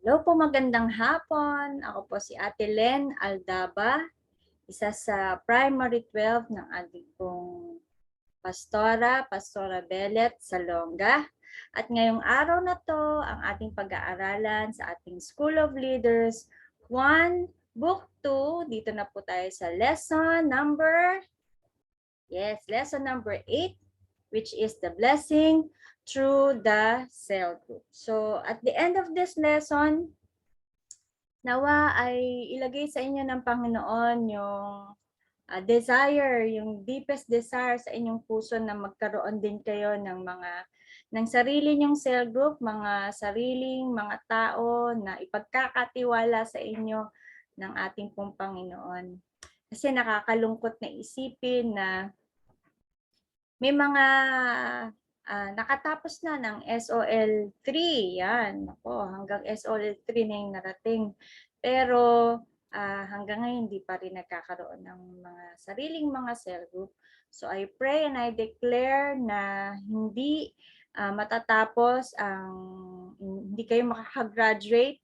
Hello po, magandang hapon. Ako po si Ate Len Aldaba, isa sa Primary 12 ng ating pong Pastora Belet Salonga. At ngayong araw na to, ang ating pag-aaralan sa ating School of Leaders 1, Book 2. Dito na po tayo sa lesson number 8, which is the blessing through the cell group. So at the end of this lesson, nawa ay ilagay sa inyo ng Panginoon yung desire, yung deepest desire sa inyong puso na magkaroon din kayo ng sarili nyong cell group, mga sariling mga tao na ipagkakatiwala sa inyo ng ating pong Panginoon. Kasi nakakalungkot na isipin na may mga nakatapos na ng SOL 3. Yan, ako, hanggang SOL 3 na yung narating. Pero hanggang ngayon hindi pa rin nagkakaroon ng mga sariling mga cell group. So I pray and I declare na hindi matatapos hindi kayo makakagraduate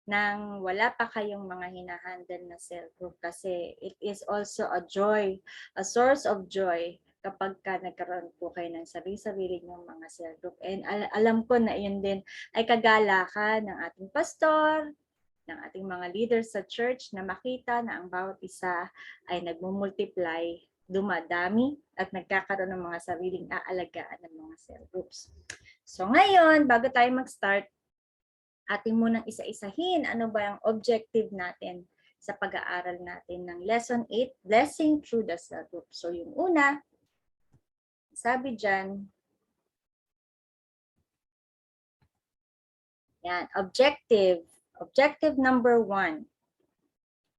nang wala pa kayong mga hinahandle na cell group, kasi it is also a joy, a source of joy kapag nagkaroon po kayo ng sarili-sarili ng mga cell group. And alam ko na yun din ay kagalakan ng ating pastor, ng ating mga leaders sa church, na makita na ang bawat isa ay nagmumultiply, dumadami, at nagkakaroon ng mga sariling aalagaan ng mga cell groups. So ngayon, bago tayo mag-start, ating munang isa-isahin ano ba ang objective natin sa pag-aaral natin ng Lesson 8, Blessing Through the Cell Group. So yung una, sabi dyan, yan, objective. Objective number 1,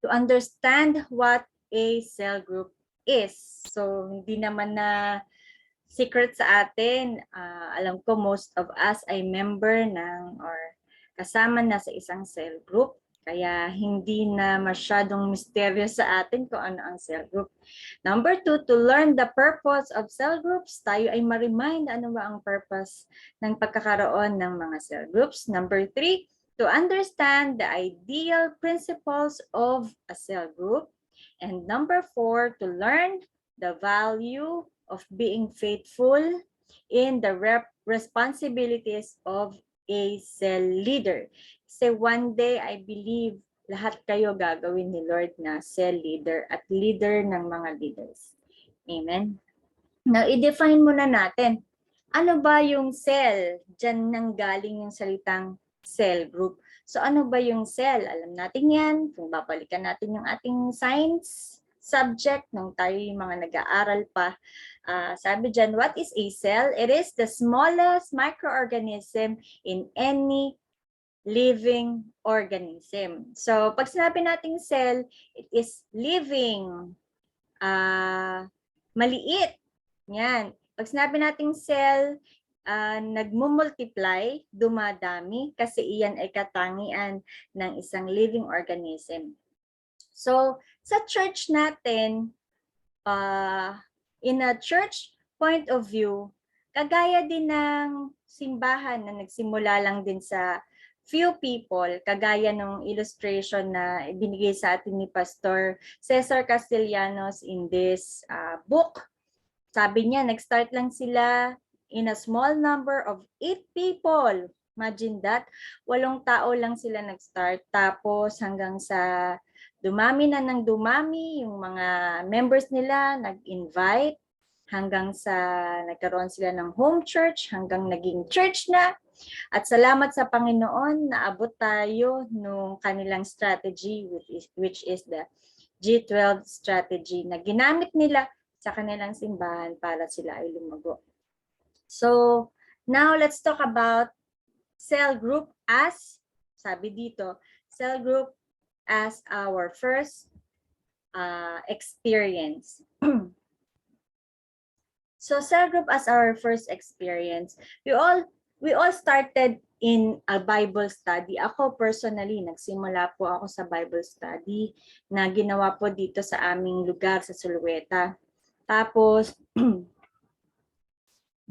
to understand what a cell group is. So hindi naman na secret sa atin. Alam ko most of us ay member ng or kasama na sa isang cell group. Kaya hindi na masyadong misteryo sa atin kung ano ang cell group. Number 2, to learn the purpose of cell groups. Tayo ay ma-remind ano ba ang purpose ng pagkakaroon ng mga cell groups. Number 3, to understand the ideal principles of a cell group. And number 4, to learn the value of being faithful in the responsibilities of a cell leader. Kasi one day, I believe, lahat kayo gagawin ni Lord na cell leader at leader ng mga leaders. Amen. Now, i-define muna natin, ano ba yung cell? Diyan nang galing yung salitang cell group. So ano ba yung cell? Alam natin yan. Kung babalikan natin yung ating science subject nung tayo yung mga nag-aaral pa. Sabi dyan, what is a cell? It is the smallest microorganism in any living organism. So pag sinabi nating cell, it is living, maliit. Yan. Pag sinabi nating cell, nagmumultiply, dumadami, kasi iyan ay katangian ng isang living organism. So, sa church natin, in a church point of view, kagaya din ng simbahan na nagsimula lang din sa few people, kagaya ng illustration na ibinigay sa atin ni Pastor Cesar Castellanos in this book. Sabi niya, nag-start lang sila in a small number of 8 people. Imagine that. 8 tao lang sila nag-start. Tapos hanggang sa dumami na ng dumami, yung mga members nila nag-invite, hanggang sa nagkaroon sila ng home church, hanggang naging church na. At salamat sa Panginoon, naabot tayo nung kanilang strategy, which is the G12 strategy, na ginamit nila sa kanilang simbahan para sila ay lumago. So, now let's talk about cell group as, sabi dito, cell group as our first experience. So, cell group as our first experience, we all started in a Bible study. Ako personally, nagsimula po ako sa Bible study na ginawa po dito sa aming lugar sa Sulueta. Tapos,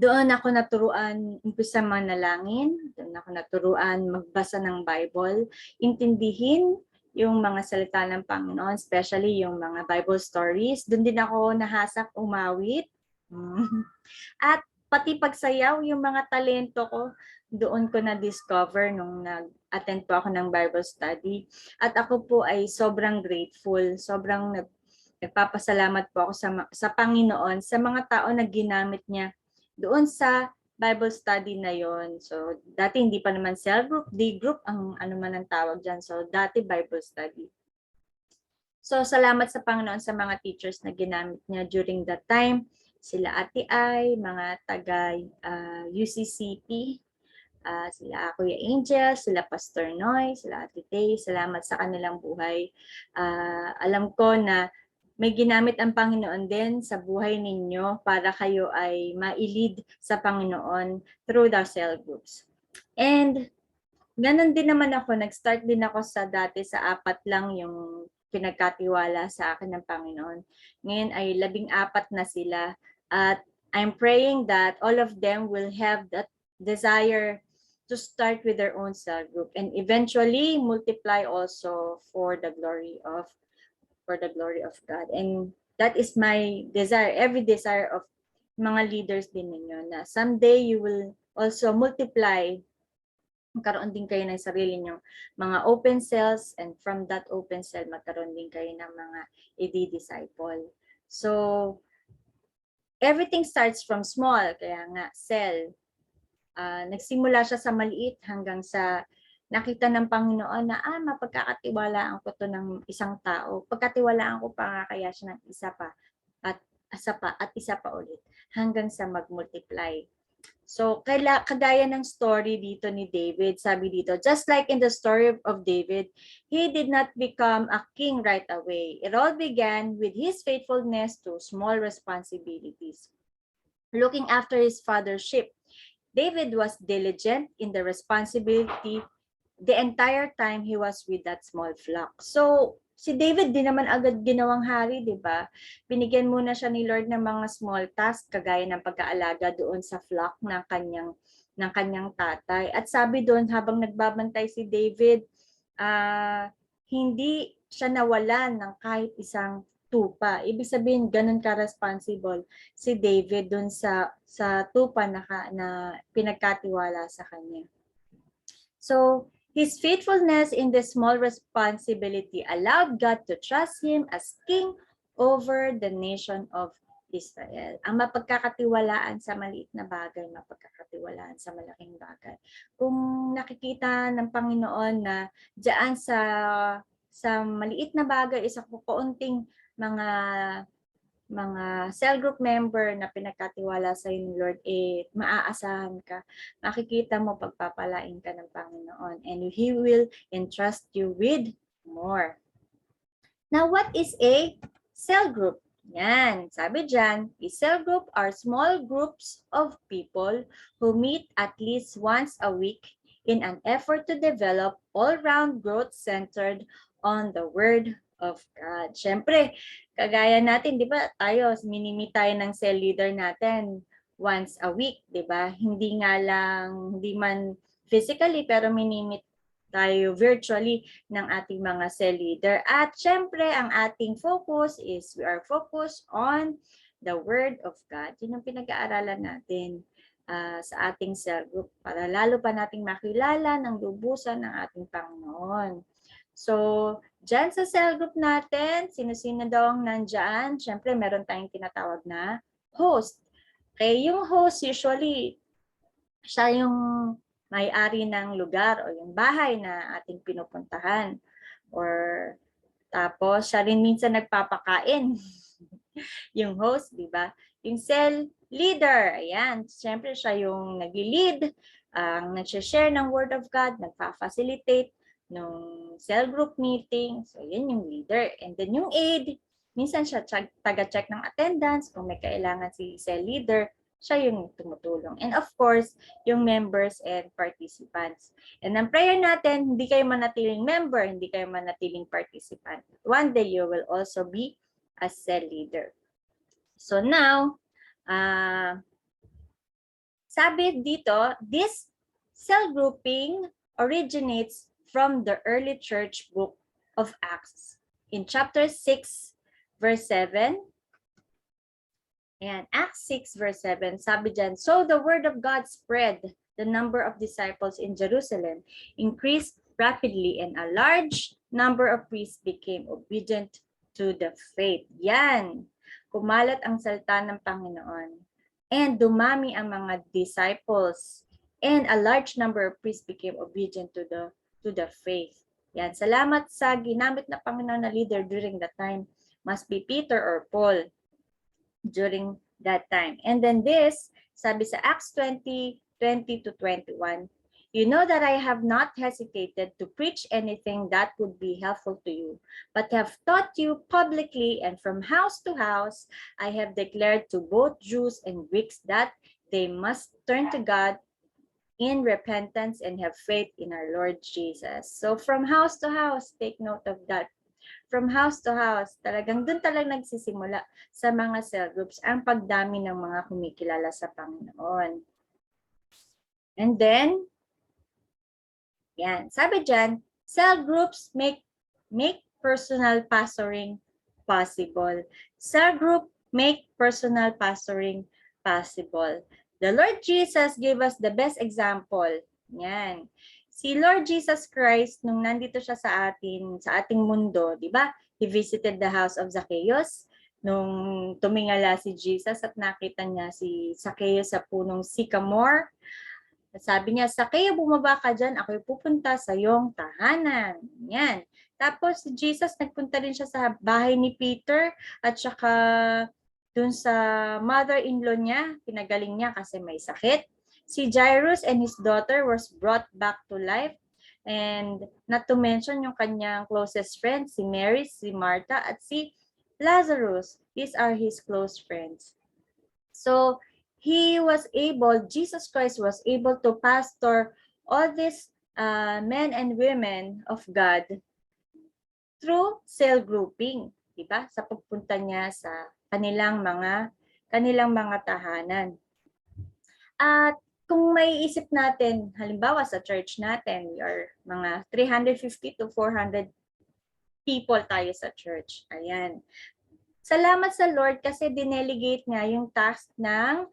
Doon ako naturuan umpisa manalangin, doon ako naturuan magbasa ng Bible, intindihin yung mga salita ng Panginoon, especially yung mga Bible stories. Doon din ako nahasak umawit. At pati pagsayaw, yung mga talento ko, doon ko na-discover nung nag-attend po ako ng Bible study. At ako po ay sobrang grateful, sobrang nagpapasalamat po ako sa Panginoon, sa mga tao na ginamit niya doon sa Bible study na yon. So, dati hindi pa naman cell group, D group, ang ano man ang tawag dyan. So, dati Bible study. So, salamat sa Panginoon sa mga teachers na ginamit niya during that time. Sila Ate Ay, mga taga UCCP, sila Kuya Angel, sila Pastor Noy, sila Ate Tay. Salamat sa kanilang buhay. Alam ko na may ginamit ang Panginoon din sa buhay ninyo para kayo ay ma-lead sa Panginoon through the cell groups. And ganun din naman ako, nag-start din ako sa dati sa 4 lang yung pinagkatiwala sa akin ng Panginoon. Ngayon ay 14 na sila at I'm praying that all of them will have that desire to start with their own cell group and eventually multiply also for the glory of God. And that is my desire, every desire of mga leaders din ninyo na someday you will also multiply, magkaroon din kayo ng sarili nyong mga open cells, and from that open cell, magkaroon din kayo ng mga i-disciple. So, everything starts from small, kaya nga cell. Nagsimula siya sa maliit hanggang sa nakita ng Panginoon na mapagkakatiwalaan ko to ng isang tao. Pagkatiwalaan ko pa kaya siya ng isa pa at isa pa ulit hanggang sa mag-multiply. So, kagaya ng story dito ni David, sabi dito, just like in the story of David, he did not become a king right away. It all began with his faithfulness to small responsibilities. Looking after his father's sheep, David was diligent in the responsibility the entire time he was with that small flock. So, si David din naman agad ginawang hari, di ba? Binigyan muna siya ni Lord ng mga small task, kagaya ng pag-aalaga doon sa flock ng kanyang tatay. At sabi doon, habang nagbabantay si David, hindi siya nawalan ng kahit isang tupa. Ibig sabihin, ganun ka-responsible si David doon sa tupa na pinagkatiwala sa kanya. So, his faithfulness in this small responsibility allowed God to trust him as king over the nation of Israel. Ang mapagkakatiwalaan sa maliit na bagay, mapagkakatiwalaan sa malaking bagay. Kung nakikita ng Panginoon na diyan sa maliit na bagay, isa ko kaunting mga cell group member na pinagkatiwala sa ni Lord, maaasahan ka, makikita mo pagpapalain ka ng Panginoon, and He will entrust you with more. Now, what is a cell group? Yan, sabi dyan, a cell group are small groups of people who meet at least once a week in an effort to develop all-round growth centered on the Word of God. Siyempre, kagaya natin, di ba, minimit tayo ng cell leader natin once a week, di ba? Hindi man physically, pero minimit tayo virtually ng ating mga cell leader. At syempre, ang ating focus is we are focused on the Word of God. Yun ang pinag-aaralan natin sa ating cell group para lalo pa nating makilala ng lubusan ng ating Panginoon. So, dyan sa cell group natin, sino-sino daw ang nandyan? Siyempre, meron tayong tinatawag na host. Okay, yung host usually, siya yung may-ari ng lugar o yung bahay na ating pinupuntahan. Or tapos, siya rin minsan nagpapakain. Yung host, di ba? Yung cell leader, ayan, siyempre siya yung nag-lead, nag-share ng Word of God, nagpa-facilitate ng cell group meeting. So, yun yung leader. And then yung aide, minsan siya taga-check ng attendance. Kung may kailangan si cell leader, siya yung tumutulong. And of course, yung members and participants. And ang prayer natin, hindi kayo manatiling member, hindi kayo manatiling participant. One day, you will also be a cell leader. So now, Sabi dito, this cell grouping originates from the early church book of Acts. In chapter 6, verse 7, and Acts 6 verse 7, sabi dyan, so the word of God spread, the number of disciples in Jerusalem increased rapidly, and a large number of priests became obedient to the faith. Yan, kumalat ang salita ng Panginoon. And dumami ang mga disciples, and a large number of priests became obedient to the faith. Yan, salamat sa ginamit na Panginoon na leader during that time. Must be Peter or Paul during that time. And then this, sabi sa Acts 20:20 to 21, you know that I have not hesitated to preach anything that would be helpful to you, but have taught you publicly and from house to house, I have declared to both Jews and Greeks that they must turn to God in repentance and have faith in our Lord Jesus. So from house to house, take note of that. From house to house, talagang doon talagang nagsisimula sa mga cell groups ang pagdami ng mga kumikilala sa Panginoon. And then, yan, sabi dyan, cell groups make personal pastoring possible. Cell group make personal pastoring possible. The Lord Jesus gave us the best example. Yan. Si Lord Jesus Christ, nung nandito siya sa ating mundo, di ba? He visited the house of Zacchaeus. Nung tumingala si Jesus at nakita niya si Zacchaeus sa punong sycamore, sabi niya, Zacchaeus, bumaba ka dyan, ako'y pupunta sa iyong tahanan. Yan. Tapos si Jesus, nagpunta rin siya sa bahay ni Peter at saka dun sa mother-in-law niya, pinagaling niya kasi may sakit. Si Jairus and his daughter was brought back to life. And not to mention yung kanyang closest friends, si Mary, si Martha, at si Lazarus. These are his close friends. So, Jesus Christ was able to pastor all these men and women of God through cell grouping, diba? Sa pagpunta niya sa kanilang mga tahanan. At kung may isip natin, halimbawa sa church natin, we are mga 350 to 400 people tayo sa church. Ayan. Salamat sa Lord kasi dinelegate niya yung task ng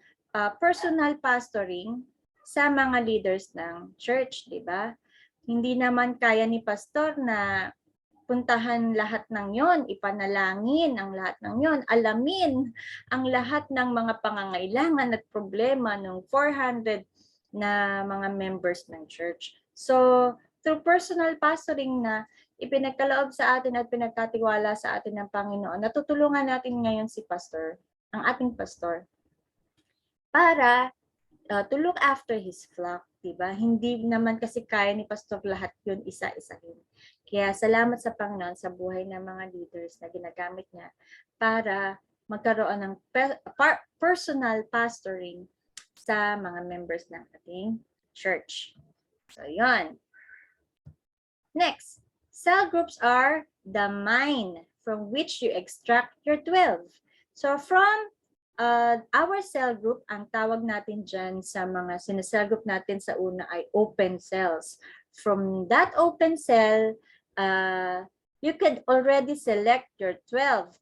personal pastoring sa mga leaders ng church, di ba? Hindi naman kaya ni pastor na puntahan lahat ng yon, ipanalangin ang lahat ng yon, alamin ang lahat ng mga pangangailangan at problema ng 400 na mga members ng church. So, through personal pastoring na ipinagkaloob sa atin at pinagkatiwala sa atin ng Panginoon, natutulungan natin ngayon si pastor, ang ating pastor, para to look after his flock, diba? Hindi naman kasi kaya ni pastor lahat yun isa-isahin. Kaya salamat sa Panginoon sa buhay ng mga leaders na ginagamit niya para magkaroon ng personal pastoring sa mga members ng ating church. So, yun. Next, cell groups are the mine from which you extract your 12. So, from our cell group, ang tawag natin dyan sa mga sinasell group natin sa una ay open cells. From that open cell, you can already select your 12.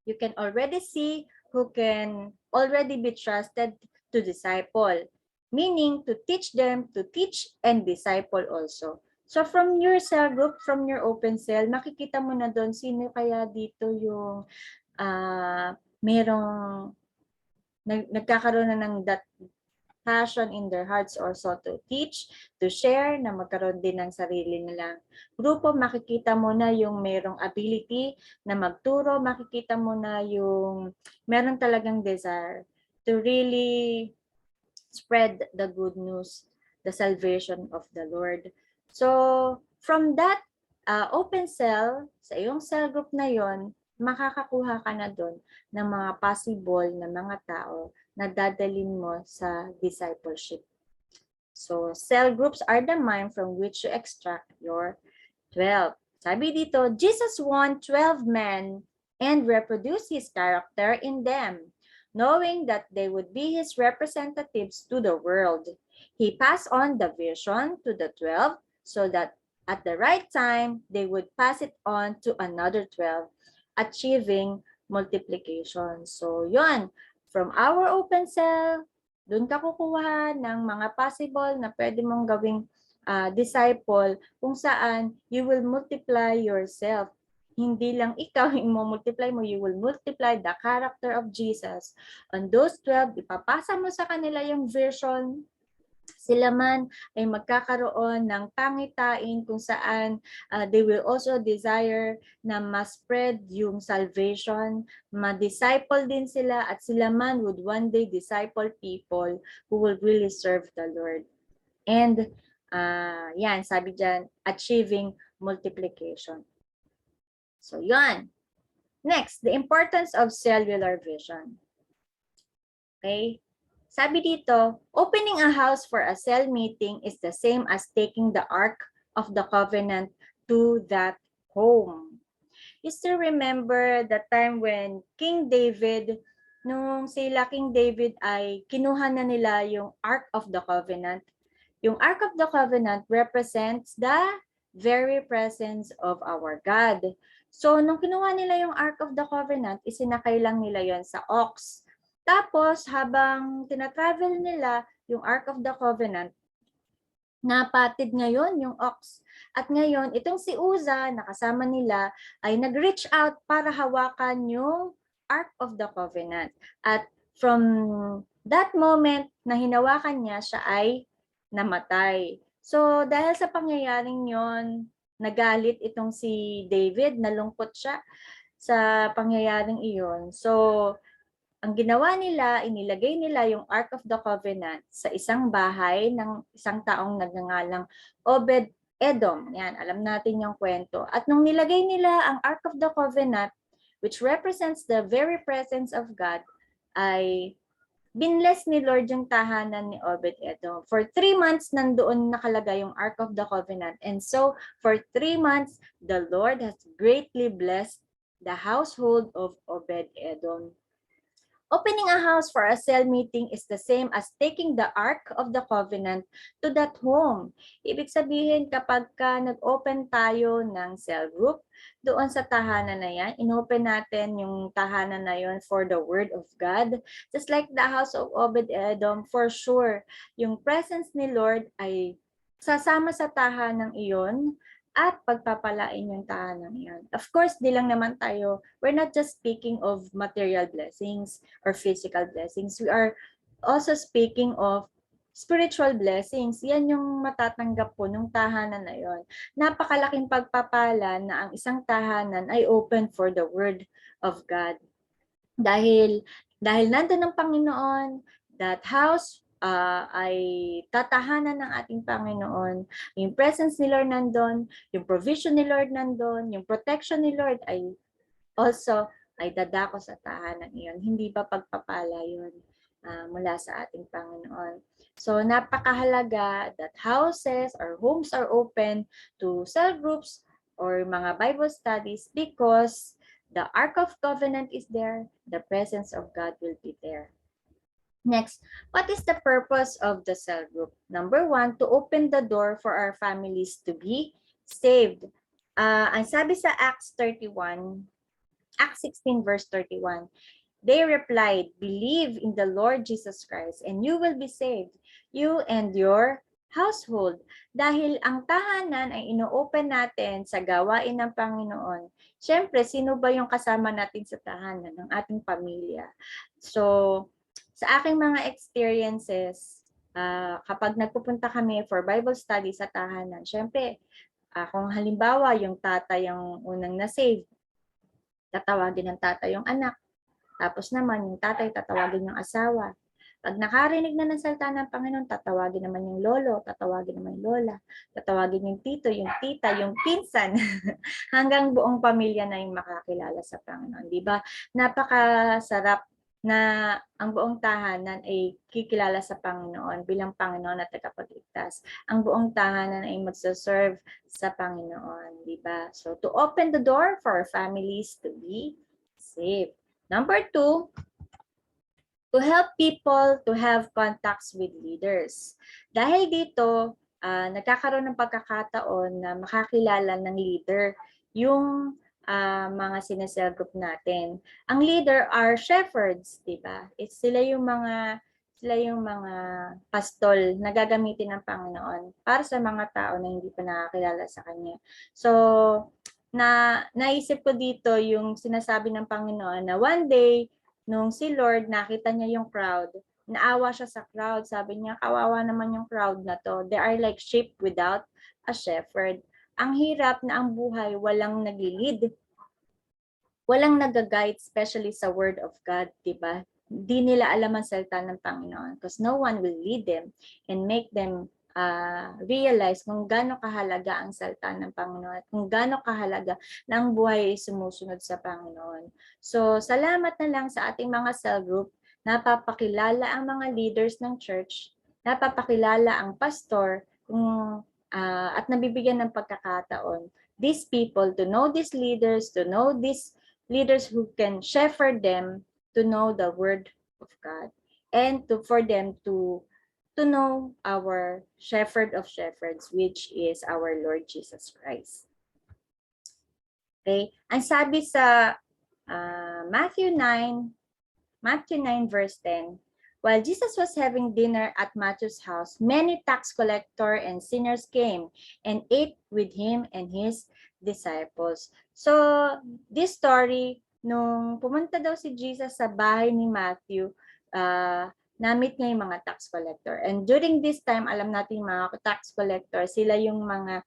You can already see who can already be trusted to disciple, meaning to teach them to teach and disciple also. So from your cell group, from your open cell, makikita mo na doon sino kaya dito yung merong nagkakaroon na ng that passion in their hearts also to teach, to share, na magkaroon din ng sarili nilang grupo. Makikita mo na yung merong ability na magturo, makikita mo na yung meron talagang desire to really spread the good news, the salvation of the Lord. So, from that open cell, sa iyong cell group na yon, makakakuha ka na doon ng mga possible na mga tao na dadalhin mo sa discipleship. So, cell groups are the mine from which you extract your 12. Sabi dito, Jesus won 12 men and reproduced his character in them. knowing that they would be his representatives to the world. He passed on the vision to the 12 so that at the right time, they would pass it on to another 12, achieving multiplication. So, yon. From our open cell, dun ka kukuha ng mga possible na pwede mong gawing disciple kung saan you will multiply yourself. Hindi lang ikaw yung multiply mo, you will multiply the character of Jesus. On those 12, ipapasa mo sa kanila yung vision. Sila man ay magkakaroon ng pangitain kung saan they will also desire na ma-spread yung salvation, ma-disciple din sila at sila man would one day disciple people who will really serve the Lord. And yan, sabi dyan, achieving multiplication. So yan. Next, the importance of cellular vision. Okay? Sabi dito, opening a house for a cell meeting is the same as taking the Ark of the Covenant to that home. You still remember the time when King David, nung sila King David ay kinuha na nila yung Ark of the Covenant. Yung Ark of the Covenant represents the very presence of our God. So, nung kinuha nila yung Ark of the Covenant, isinakay lang nila yon sa ox. Tapos, habang tinatravel nila yung Ark of the Covenant, napatid ngayon yung ox. At ngayon, itong si Uza, nakasama nila, ay nag-reach out para hawakan yung Ark of the Covenant. At from that moment na hinawakan niya, siya ay namatay. So, dahil sa pangyayaring yon, nagalit itong si David, nalungkot siya sa pangyayaring iyon. So, ang ginawa nila, inilagay nila yung Ark of the Covenant sa isang bahay ng isang taong nagngangalang Obed-Edom. Yan, alam natin yung kwento. At nung nilagay nila ang Ark of the Covenant, which represents the very presence of God, ay binless ni Lord yung tahanan ni Obed-Edom. For 3 months, nandoon nakalagay yung Ark of the Covenant. And so, for 3 months, the Lord has greatly blessed the household of Obed-Edom. Opening a house for a cell meeting is the same as taking the Ark of the Covenant to that home. Ibig sabihin, kapag ka nag-open tayo ng cell group, doon sa tahanan na yan, inopen natin yung tahanan na yon for the Word of God. Just like the house of Obed-Edom, for sure, yung presence ni Lord ay sasama sa tahanan iyon at pagpapalain yung tahanan yan. Of course, di lang naman tayo, we're not just speaking of material blessings or physical blessings. We are also speaking of spiritual blessings. Yan yung matatanggap po ng tahanan na yon. Napakalaking pagpapala na ang isang tahanan ay open for the Word of God. Dahil nandun ang Panginoon, that house ay tatahanan ng ating Panginoon. Yung presence ni Lord nandun, yung provision ni Lord nandun, yung protection ni Lord ay also ay dadako sa tahanan iyon. Hindi ba pagpapala yun mula sa ating Panginoon? So napakahalaga that houses or homes are open to cell groups or mga Bible studies because the Ark of Covenant is there, the presence of God will be there. Next, what is the purpose of the cell group? Number 1, to open the door for our families to be saved. Ang sabi sa Acts 16 verse 31, they replied, "Believe in the Lord Jesus Christ and you will be saved, you and your household." Dahil ang tahanan ay ino-open natin sa gawain ng Panginoon. Siyempre, sino ba yung kasama natin sa tahanan? Ng ating pamilya. So, sa aking mga experiences, kapag nagpupunta kami for Bible study sa tahanan, syempre, kung halimbawa yung tatay yung unang na-save, tatawagin ng tatay yung anak. Tapos naman, yung tatay tatawagin yung asawa. Pag nakarinig na ng salita ng Panginoon, tatawagin naman yung lolo, tatawagin naman yung lola, tatawagin yung tito, yung tita, yung pinsan, hanggang buong pamilya na yung makakilala sa Panginoon. Di ba? Napakasarap na ang buong tahanan ay kikilala sa Panginoon bilang Panginoon at tagapagligtas. Ang buong tahanan ay magsaserve sa Panginoon, di ba? So, to open the door for our families to be saved. Number 2, to help people to have contacts with leaders. Dahil dito, nagkakaroon ng pagkakataon na makakilala ng leader yung mga sinesel group natin. Ang leader are shepherds, di ba? Sila yung mga pastol na gagamitin ng Panginoon para sa mga tao na hindi pa nakakilala sa Kanya. So, naisip ko dito yung sinasabi ng Panginoon na one day, nung si Lord nakita niya yung crowd, naawa siya sa crowd. Sabi niya, kawawa naman yung crowd na to. They are like sheep without a shepherd. Ang hirap na ang buhay, walang nag-lead, walang nag-guide, especially sa Word of God, di ba? Di nila alam ang salita ng Panginoon because no one will lead them and make them realize kung gaano kahalaga ang salita ng Panginoon at kung gaano kahalaga na ang buhay ay sumusunod sa Panginoon. So, salamat na lang sa ating mga cell group, napapakilala ang mga leaders ng church, napapakilala ang pastor at nabibigyan ng pagkakataon these people to know these leaders, to know these leaders who can shepherd them to know the word of God and for them to know our shepherd of shepherds, which is our Lord Jesus Christ. Okay? Ang sabi sa Matthew 9 verse 10, while Jesus was having dinner at Matthew's house, many tax collectors and sinners came and ate with him and his disciples. So, this story, nung pumunta daw si Jesus sa bahay ni Matthew, na-meet niya yung mga tax collector. And during this time, alam natin mga tax collector, sila yung mga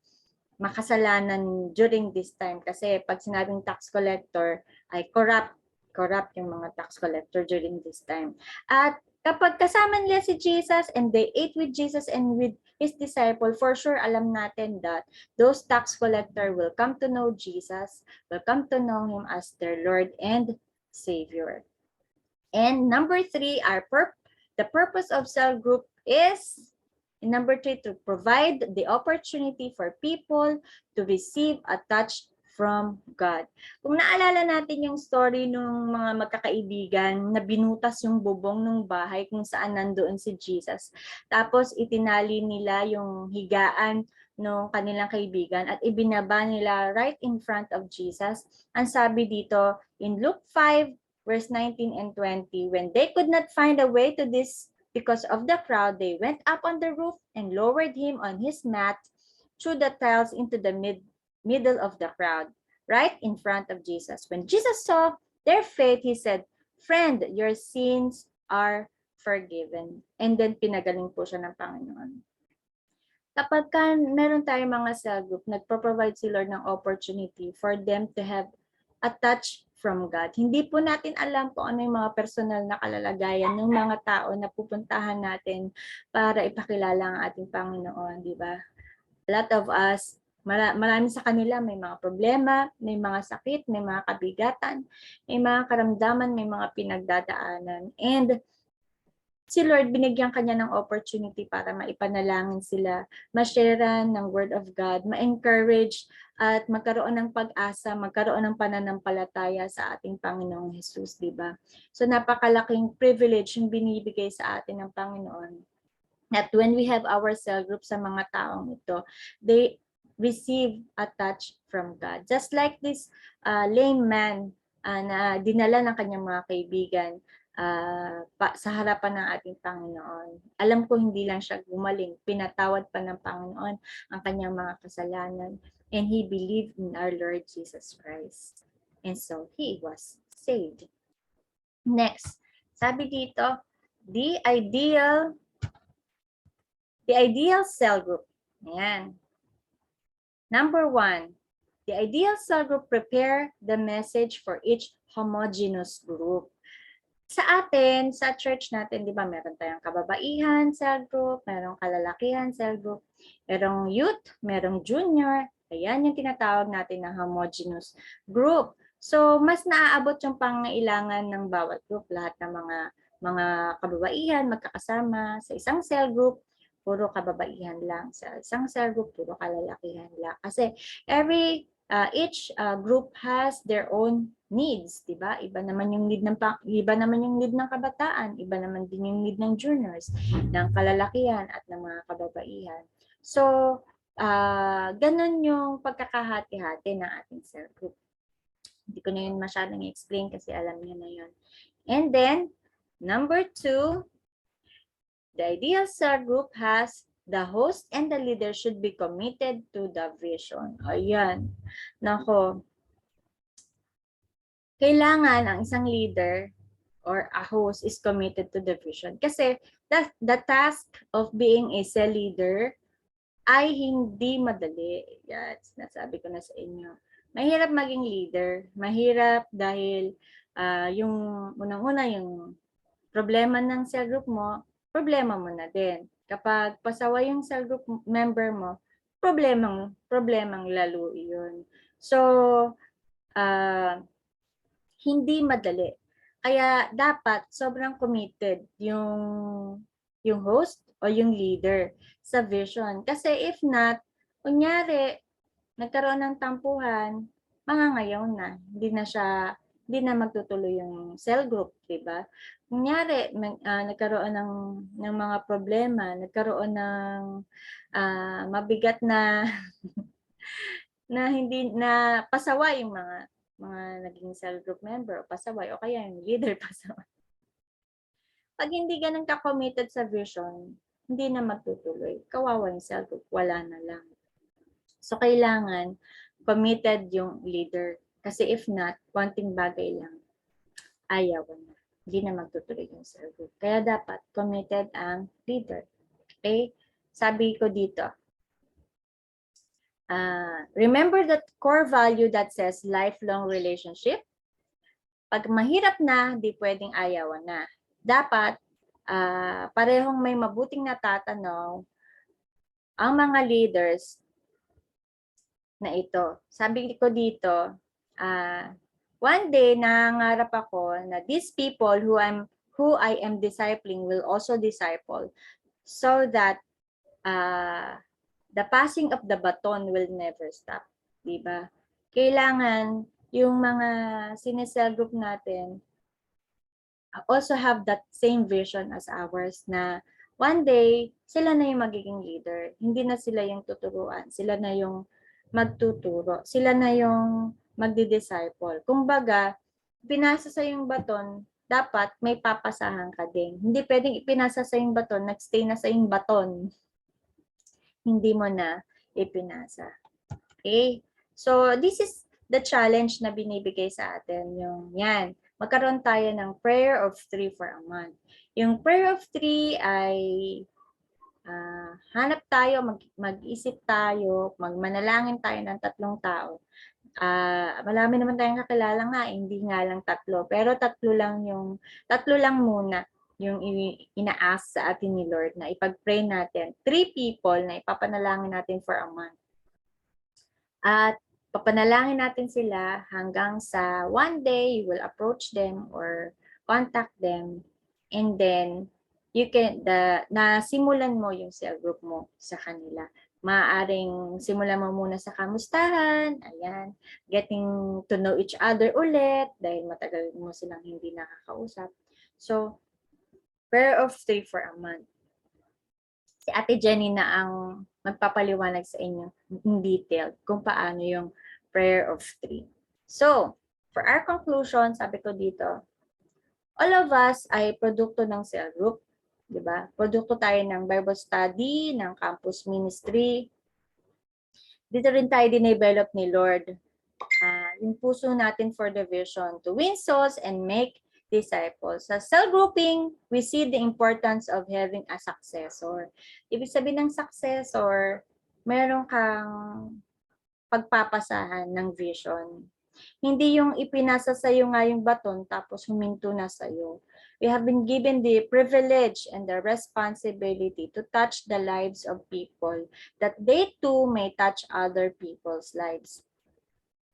makasalanan during this time. Kasi pag sinabing tax collector, ay corrupt yung mga tax collector during this time. At kapag kasama nila si Jesus and they ate with Jesus and with his disciple, for sure alam natin that those tax collector will come to know Jesus, will come to know him as their Lord and Savior. And number 3, the purpose of cell group is, number 3, to provide the opportunity for people to receive a touch from God. Kung naalala natin yung story ng mga magkakaibigan na binutas yung bubong ng bahay kung saan nandoon si Jesus. Tapos itinali nila yung higaan ng kanilang kaibigan at ibinaba nila right in front of Jesus. Ang sabi dito in Luke 5 verse 19 and 20, when they could not find a way to this because of the crowd, they went up on the roof and lowered him on his mat through the tiles into the middle of the crowd, right in front of Jesus. When Jesus saw their faith, he said, "Friend, your sins are forgiven." And then pinagaling po siya ng Panginoon. Kapag meron tayong mga cell group, nagpo-provide si Lord ng opportunity for them to have a touch from God. Hindi po natin alam kung ano yung mga personal na kalalagayan ng mga tao na pupuntahan natin para ipakilala ang ating Panginoon, di ba? A lot of us, marami sa kanila may mga problema, may mga sakit, may mga kabigatan, may mga karamdaman, may mga pinagdadaanan. And si Lord, binigyan kanya ng opportunity para maipanalangin sila, ma-sharean ng Word of God, ma-encourage at magkaroon ng pag-asa, magkaroon ng pananampalataya sa ating Panginoong Jesus, di ba? So napakalaking privilege yung binibigay sa atin ng Panginoon. That when we have our cell group sa mga taong ito, they receive a touch from God. Just like this lame man na dinala ng kanyang mga kaibigan, sa harapan ng ating Panginoon. Alam ko hindi lang siya gumaling, pinatawad pa ng Panginoon ang kanyang mga kasalanan, and he believed in our Lord Jesus Christ. And so he was saved. Next, sabi dito, the ideal cell group. Ayan. Number 1, the ideal cell group prepare the message for each homogeneous group. Sa atin, sa church natin, di ba, meron tayong kababaihan cell group, merong kalalakihan cell group, merong youth, merong junior. Ayan yung tinatawag natin na homogeneous group. So, mas naaabot yung pangailangan ng bawat group. Lahat ng mga kababaihan magkakasama sa isang cell group, puro kababaihan lang. Sa isang cell group, puro kalalakihan lang. Kasi every each group has their own needs, 'di ba? Iba naman yung need ng kabataan, iba naman din yung need ng juniors, ng kalalakihan at ng mga kababaihan. So, ganun yung pagkakahati-hati ng ating cell group. Hindi ko na yun masyadong explain kasi alam niyo na yun. And then, number 2, the ideal cell group has the host and the leader should be committed to the vision. Ayan. Nako. Kailangan ang isang leader or a host is committed to the vision. Kasi the task of being a cell leader ay hindi madali. Yan, sinasabi ko na sa inyo. Mahirap maging leader. Mahirap dahil yung unang-una yung problema ng cell group mo, problema mo na din. Kapag pasaway yung cell group member mo, problemang lalo yun. So, hindi madali. Kaya dapat sobrang committed yung host o yung leader sa vision. Kasi if not, kunyari, nagkaroon ng tampuhan, mangangayaw na. Hindi na magtutuloy yung cell group, di ba? Kunyari, nagkaroon ng mga problema, nagkaroon ng mabigat na hindi na pasaway yung mga naging cell group member o pasaway o kaya yung leader pasaway. Pag hindi ganun ka-committed sa vision, hindi na magtutuloy. Kawawa yung cell group, wala na lang. So, kailangan committed yung leader. Kasi if not, konting bagay lang, ayaw na. Hindi na magtutuloy yung cell group. Kaya dapat committed ang leader. Okay? Sabi ko dito, remember that core value that says lifelong relationship. Pag mahirap na, di pwedeng ayawan na. Dapat, parehong may mabuting natatanaw ang mga leaders na ito. Sabi ko dito, one day nangarap ako na these people who I am discipling will also disciple so that the passing of the baton will never stop. Diba? Kailangan yung mga sinesel group natin also have that same vision as ours na one day, sila na yung magiging leader. Hindi na sila yung tuturuan. Sila na yung magtuturo. Sila na yung magdi-disciple. Kumbaga, pinasa sa yung baton, dapat may papasahan ka din. Hindi pwedeng ipinasa sa yung baton, nagstay na sa yung baton. Hindi mo na ipinasa. Okay? So, this is the challenge na binibigay sa atin. Yung yan. Magkaroon tayo ng prayer of 3 for a month. Yung prayer of 3 ay hanap tayo, mag-isip tayo, magmanalangin tayo ng 3 tao. Marami naman tayong kakilala nga, hindi nga lang 3. Pero 3 lang muna yung ina-ask sa atin ni Lord na ipag-pray natin. 3 people na ipapanalangin natin for a month. At papanalangin natin sila hanggang sa one day you will approach them or contact them, and then you can nasimulan mo yung cell group mo sa kanila. Maaaring simulan mo muna sa kamustahan, ayan, getting to know each other ulit dahil matagal mo silang hindi nakakausap. So, prayer of 3 for a month. Si Ate Jenny na ang magpapaliwanag sa inyo in detail kung paano yung prayer of 3. So, for our conclusion, sabi ko dito, all of us ay produkto ng cell group, di ba? Produkto tayo ng Bible study, ng campus ministry. Dito rin tayo dinevelop ni Lord. Yung puso natin for the vision to win souls and make disciples. Sa cell grouping, we see the importance of having a successor. Ibig sabihin ng successor, meron kang pagpapasahan ng vision. Hindi yung ipinasa sa iyo nga yung baton tapos huminto na sa iyo. We have been given the privilege and the responsibility to touch the lives of people that they too may touch other people's lives.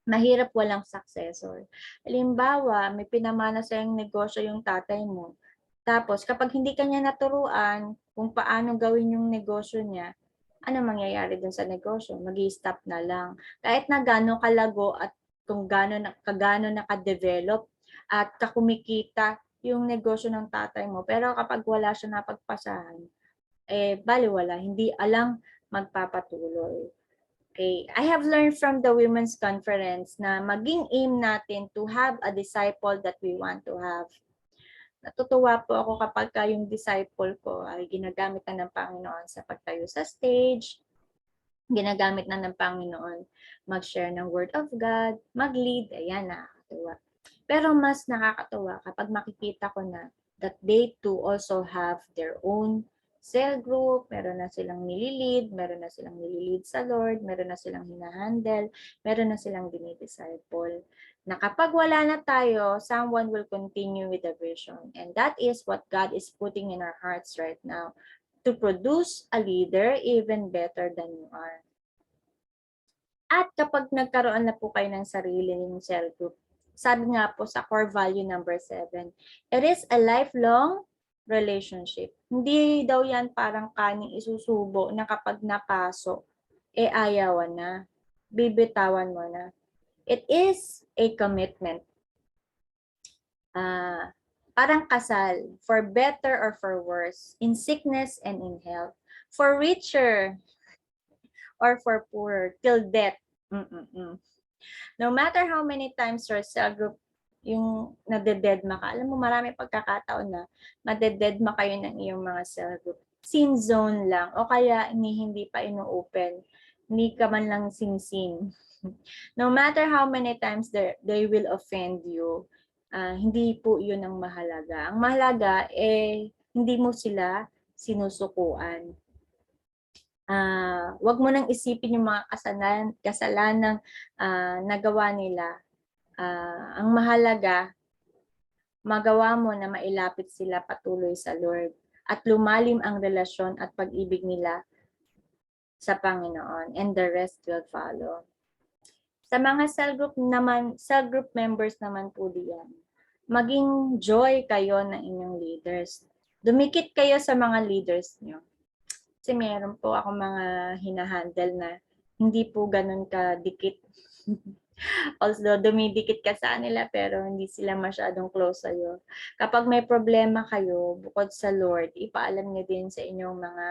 Mahirap walang successor. Halimbawa, may pinamana sa yung negosyo yung tatay mo. Tapos, kapag hindi kanya naturuan kung paano gawin yung negosyo niya, ano mangyayari dun sa negosyo? Mag-i-stop na lang. Kahit na gaano kalago at kung kagano naka-develop at kakumikita yung negosyo ng tatay mo. Pero kapag wala siya napagpasahan, baliwala, hindi alang magpapatuloy. Okay, I have learned from the Women's Conference na maging aim natin to have a disciple that we want to have. Natutuwa po ako kapag yung disciple ko ay ginagamit na ng Panginoon sa pagtayo sa stage, ginagamit na ng Panginoon mag-share ng Word of God, mag-lead, ayan, nakakatuwa. Pero mas nakakatuwa kapag makikita ko na that they too also have their own cell group, meron na silang nililid, meron na silang nililid sa Lord, meron na silang hinahandle, meron na silang dinidisciple. Na kapag wala na tayo, someone will continue with the vision. And that is what God is putting in our hearts right now, to produce a leader even better than you are. At kapag nagkaroon na po kayo ng sarili ng cell group, sabi nga po sa core value number 7, it is a lifelong relationship. Hindi daw yan parang kaning isusubo na kapag napaso, ayawan na, bibitawan mo na. It is a commitment. Parang kasal, for better or for worse, in sickness and in health, for richer or for poorer, till death. No matter how many times your cell group yung nadededma ka, alam mo marami pagkakataon na madededma kayo ng iyong mga cell group. Sin zone lang o kaya hindi pa ino-open. Hindi ka man lang sin-sin. No matter how many times they will offend you, hindi po yun ang mahalaga. Ang mahalaga hindi mo sila sinusukuan. Wag mo nang isipin yung mga kasalanang nagawa nila. Ang mahalaga, magawa mo na mailapit sila patuloy sa Lord at lumalim ang relasyon at pag-ibig nila sa Panginoon, and the rest will follow. Sa mga cell group members naman po diyan, maging joy kayo ng inyong leaders. Dumikit kayo sa mga leaders nyo. Kasi meron po ako mga hinahandle na hindi po ganun kadikit. Although dumidikit ka sa nila pero hindi sila masyadong close sa'yo. Kapag may problema kayo, bukod sa Lord, ipaalam niyo din sa inyong mga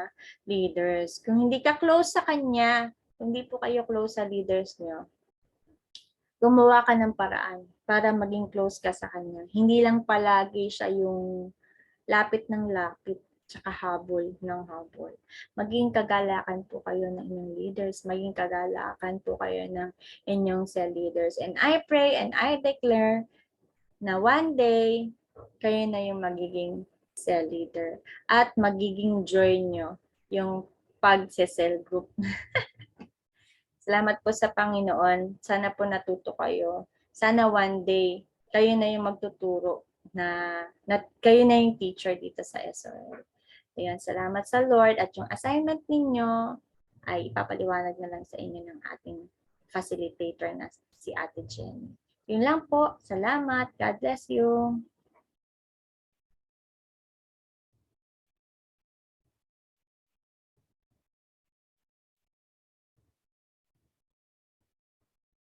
leaders. Kung hindi ka close sa Kanya, kung hindi po kayo close sa leaders niyo, gumawa ka ng paraan para maging close ka sa Kanya. Hindi lang palagi siya yung lapit ng lapit, tsaka habol ng habol. Maging kagalakan po kayo ng inyong leaders, maging kagalakan po kayo ng inyong cell leaders. And I pray and I declare na one day, kayo na yung magiging cell leader at magiging joy nyo yung pag-cell group. Salamat po sa Panginoon. Sana po natuto kayo. Sana one day, kayo na yung magtuturo na kayo na yung teacher dito sa SOL. Ayan, salamat sa Lord at yung assignment ninyo ay ipapaliwanag na lang sa inyo ng ating facilitator na si Ate Jenny. Yun lang po. Salamat. God bless you.